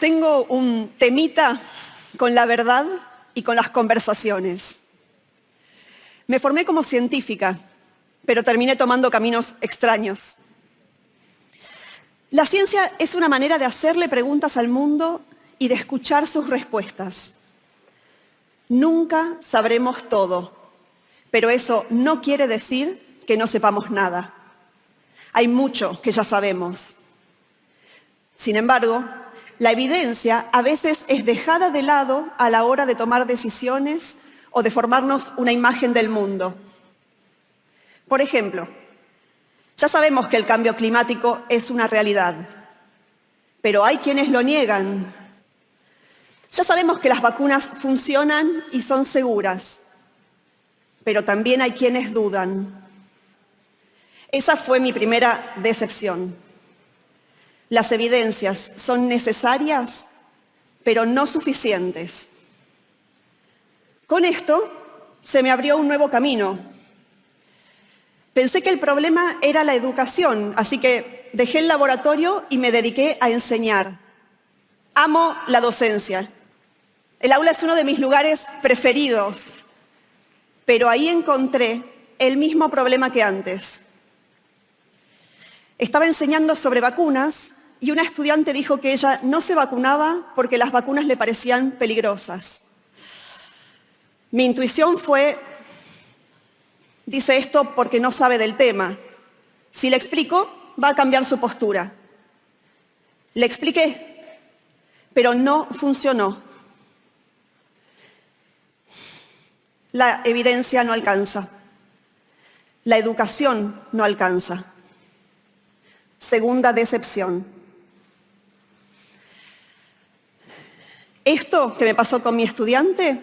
Tengo un temita con la verdad y con las conversaciones. Me formé como científica, pero terminé tomando caminos extraños. La ciencia es una manera de hacerle preguntas al mundo y de escuchar sus respuestas. Nunca sabremos todo, pero eso no quiere decir que no sepamos nada. Hay mucho que ya sabemos. Sin embargo, la evidencia a veces es dejada de lado a la hora de tomar decisiones o de formarnos una imagen del mundo. Por ejemplo, ya sabemos que el cambio climático es una realidad, pero hay quienes lo niegan. Ya sabemos que las vacunas funcionan y son seguras, pero también hay quienes dudan. Esa fue mi primera decepción. Las evidencias son necesarias, pero no suficientes. Con esto se me abrió un nuevo camino. Pensé que el problema era la educación, así que dejé el laboratorio y me dediqué a enseñar. Amo la docencia. El aula es uno de mis lugares preferidos, pero ahí encontré el mismo problema que antes. Estaba enseñando sobre vacunas y una estudiante dijo que ella no se vacunaba porque las vacunas le parecían peligrosas. Mi intuición fue: dice esto porque no sabe del tema. Si le explico, va a cambiar su postura. Le expliqué, pero no funcionó. La evidencia no alcanza. La educación no alcanza. Segunda decepción. Esto que me pasó con mi estudiante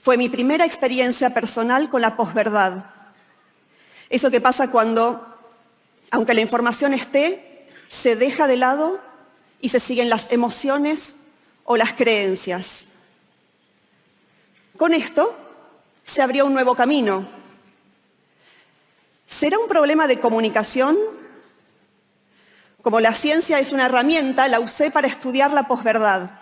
fue mi primera experiencia personal con la posverdad. Eso que pasa cuando, aunque la información esté, se deja de lado y se siguen las emociones o las creencias. Con esto se abrió un nuevo camino. ¿Será un problema de comunicación? Como la ciencia es una herramienta, la usé para estudiar la posverdad.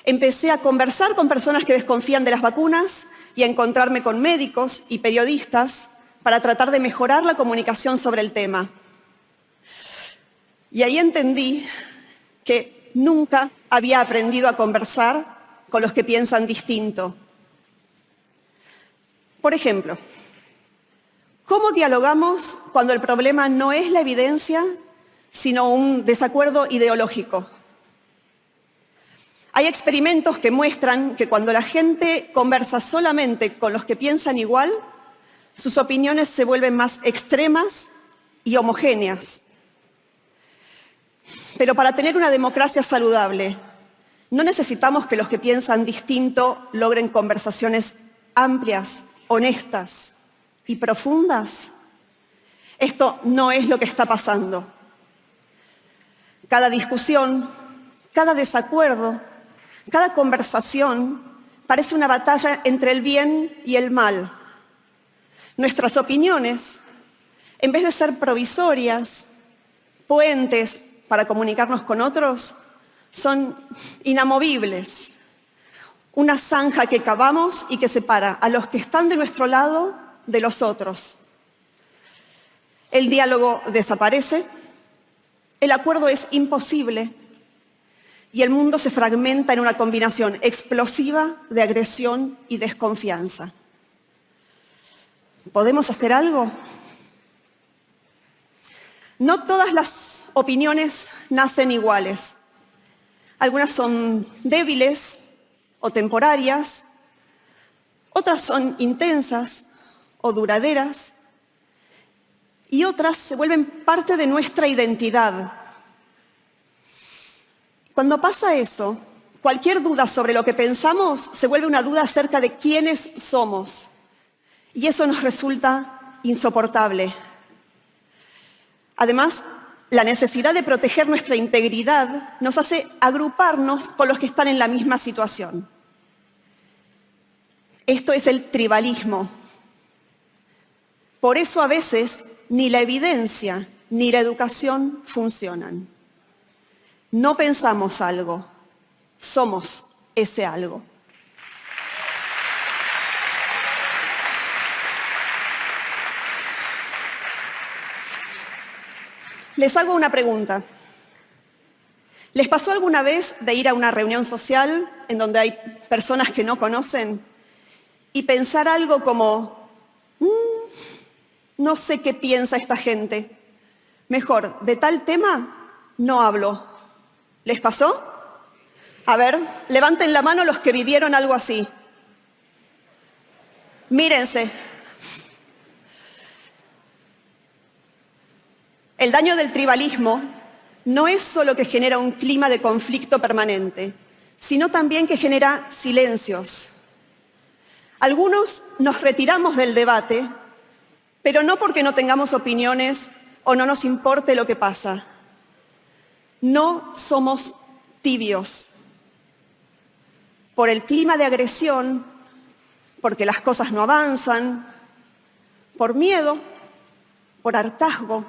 Empecé a conversar con personas que desconfían de las vacunas y a encontrarme con médicos y periodistas para tratar de mejorar la comunicación sobre el tema. Y ahí entendí que nunca había aprendido a conversar con los que piensan distinto. Por ejemplo, ¿cómo dialogamos cuando el problema no es la evidencia, sino un desacuerdo ideológico? Hay experimentos que muestran que cuando la gente conversa solamente con los que piensan igual, sus opiniones se vuelven más extremas y homogéneas. Pero para tener una democracia saludable, no necesitamos que los que piensan distinto logren conversaciones amplias, honestas y profundas. Esto no es lo que está pasando. Cada discusión, cada desacuerdo, cada conversación parece una batalla entre el bien y el mal. Nuestras opiniones, en vez de ser provisorias, puentes para comunicarnos con otros, son inamovibles. Una zanja que cavamos y que separa a los que están de nuestro lado de los otros. El diálogo desaparece, el acuerdo es imposible y el mundo se fragmenta en una combinación explosiva de agresión y desconfianza. ¿Podemos hacer algo? No todas las opiniones nacen iguales. Algunas son débiles o temporarias, otras son intensas o duraderas, y otras se vuelven parte de nuestra identidad. Cuando pasa eso, cualquier duda sobre lo que pensamos se vuelve una duda acerca de quiénes somos, y eso nos resulta insoportable. Además, la necesidad de proteger nuestra integridad nos hace agruparnos con los que están en la misma situación. Esto es el tribalismo. Por eso a veces ni la evidencia ni la educación funcionan. No pensamos algo, somos ese algo. Les hago una pregunta. ¿Les pasó alguna vez de ir a una reunión social en donde hay personas que no conocen y pensar algo como, no sé qué piensa esta gente, mejor, de tal tema no hablo? ¿Les pasó? A ver, levanten la mano los que vivieron algo así. Mírense. El daño del tribalismo no es solo que genera un clima de conflicto permanente, sino también que genera silencios. Algunos nos retiramos del debate, pero no porque no tengamos opiniones o no nos importe lo que pasa. No somos tibios. Por el clima de agresión, porque las cosas no avanzan, por miedo, por hartazgo,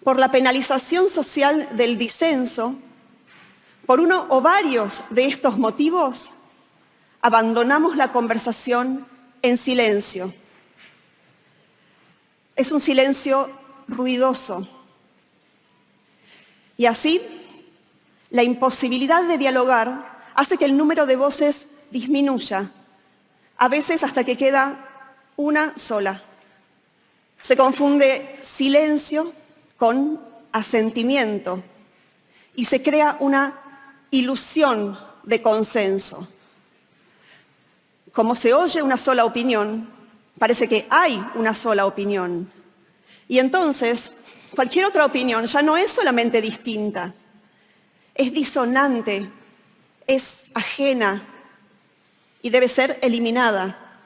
por la penalización social del disenso, por uno o varios de estos motivos, abandonamos la conversación en silencio. Es un silencio ruidoso. Y así, la imposibilidad de dialogar hace que el número de voces disminuya, a veces hasta que queda una sola. Se confunde silencio con asentimiento y se crea una ilusión de consenso. Como se oye una sola opinión, parece que hay una sola opinión. Y entonces, cualquier otra opinión ya no es solamente distinta, es disonante, es ajena y debe ser eliminada.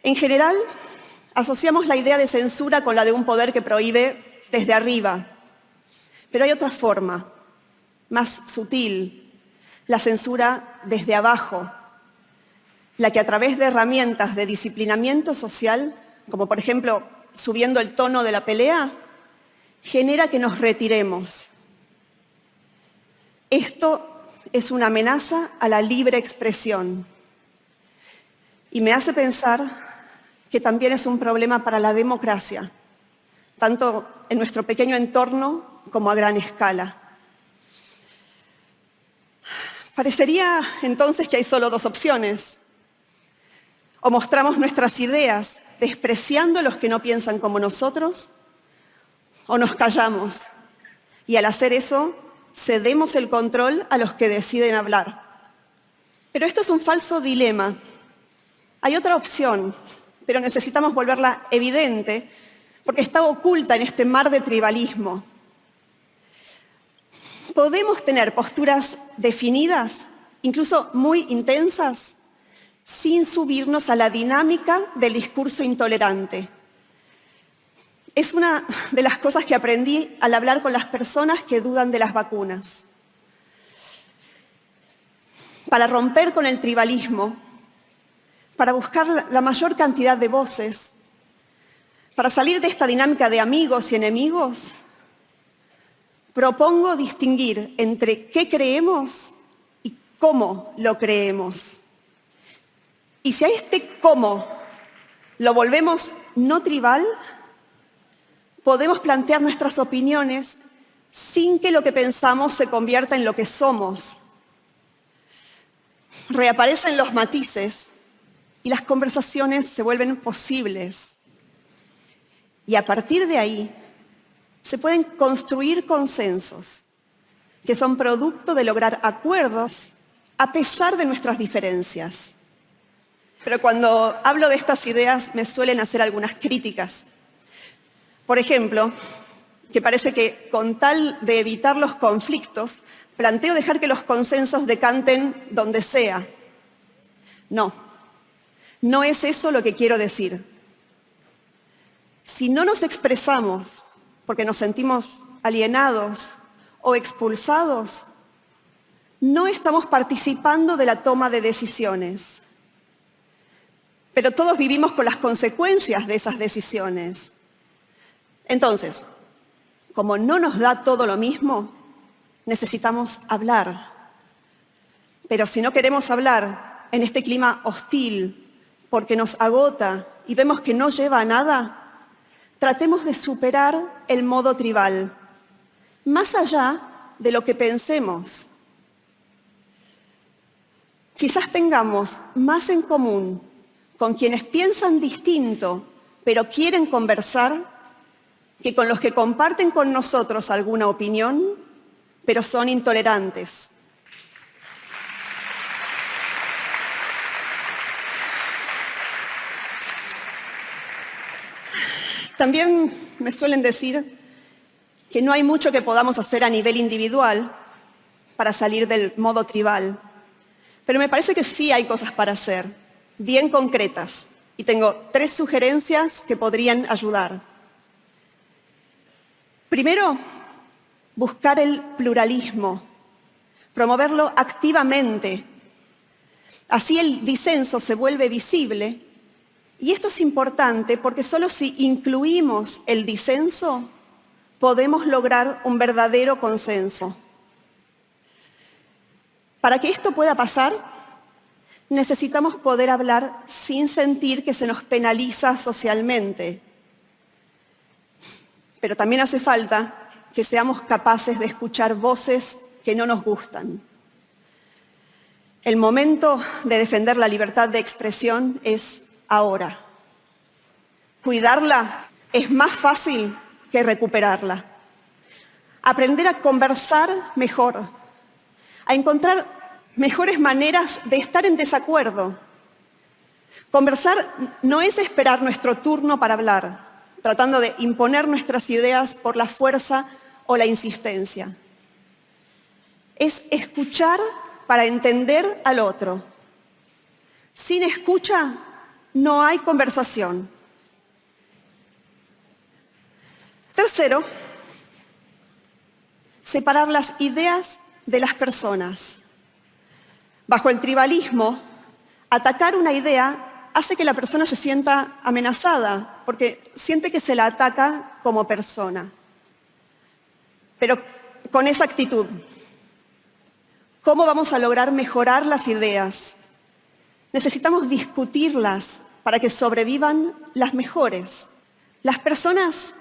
En general, asociamos la idea de censura con la de un poder que prohíbe desde arriba. Pero hay otra forma, más sutil, la censura desde abajo, la que a través de herramientas de disciplinamiento social, como por ejemplo subiendo el tono de la pelea, genera que nos retiremos. Esto es una amenaza a la libre expresión y me hace pensar que también es un problema para la democracia, tanto en nuestro pequeño entorno como a gran escala. Parecería entonces que hay solo dos opciones. O mostramos nuestras ideas despreciando a los que no piensan como nosotros, o nos callamos y al hacer eso cedemos el control a los que deciden hablar. Pero esto es un falso dilema. Hay otra opción, pero necesitamos volverla evidente porque está oculta en este mar de tribalismo. Podemos tener posturas definidas, incluso muy intensas, sin subirnos a la dinámica del discurso intolerante. Es una de las cosas que aprendí al hablar con las personas que dudan de las vacunas. Para romper con el tribalismo, para buscar la mayor cantidad de voces, para salir de esta dinámica de amigos y enemigos, propongo distinguir entre qué creemos y cómo lo creemos. Y si a este cómo lo volvemos no tribal, podemos plantear nuestras opiniones sin que lo que pensamos se convierta en lo que somos. Reaparecen los matices y las conversaciones se vuelven posibles. Y a partir de ahí se pueden construir consensos que son producto de lograr acuerdos a pesar de nuestras diferencias. Pero cuando hablo de estas ideas me suelen hacer algunas críticas. Por ejemplo, que parece que con tal de evitar los conflictos, planteo dejar que los consensos decanten donde sea. No es eso lo que quiero decir. Si no nos expresamos porque nos sentimos alienados o expulsados, no estamos participando de la toma de decisiones. Pero todos vivimos con las consecuencias de esas decisiones. Entonces, como no nos da todo lo mismo, necesitamos hablar. Pero si no queremos hablar en este clima hostil, porque nos agota y vemos que no lleva a nada, tratemos de superar el modo tribal, más allá de lo que pensemos. Quizás tengamos más en común con quienes piensan distinto, pero quieren conversar, que con los que comparten con nosotros alguna opinión, pero son intolerantes. También me suelen decir que no hay mucho que podamos hacer a nivel individual para salir del modo tribal, pero me parece que sí hay cosas para hacer, bien concretas, y tengo 3 sugerencias que podrían ayudar. Primero, buscar el pluralismo, promoverlo activamente. Así el disenso se vuelve visible, y esto es importante porque solo si incluimos el disenso podemos lograr un verdadero consenso. Para que esto pueda pasar, necesitamos poder hablar sin sentir que se nos penaliza socialmente. Pero también hace falta que seamos capaces de escuchar voces que no nos gustan. El momento de defender la libertad de expresión es ahora. Cuidarla es más fácil que recuperarla. Aprender a conversar mejor, a encontrar mejores maneras de estar en desacuerdo. Conversar no es esperar nuestro turno para hablar, tratando de imponer nuestras ideas por la fuerza o la insistencia. Es escuchar para entender al otro. Sin escucha no hay conversación. Tercero, separar las ideas de las personas. Bajo el tribalismo, atacar una idea hace que la persona se sienta amenazada, porque siente que se la ataca como persona. Pero con esa actitud, ¿cómo vamos a lograr mejorar las ideas? Necesitamos discutirlas para que sobrevivan las mejores. Las personas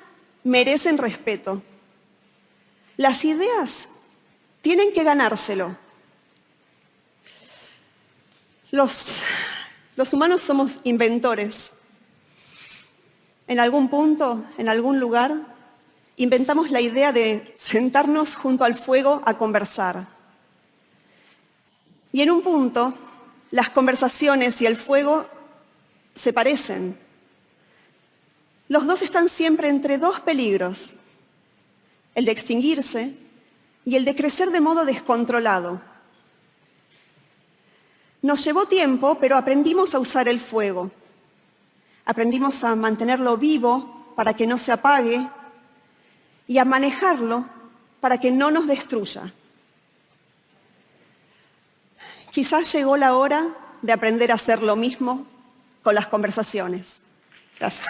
merecen respeto. Las ideas tienen que ganárselo. Los humanos somos inventores. En algún punto, en algún lugar, inventamos la idea de sentarnos junto al fuego a conversar. Y en un punto, las conversaciones y el fuego se parecen. Los dos están siempre entre 2 peligros, el de extinguirse y el de crecer de modo descontrolado. Nos llevó tiempo, pero aprendimos a usar el fuego. Aprendimos a mantenerlo vivo para que no se apague y a manejarlo para que no nos destruya. Quizás llegó la hora de aprender a hacer lo mismo con las conversaciones. Gracias.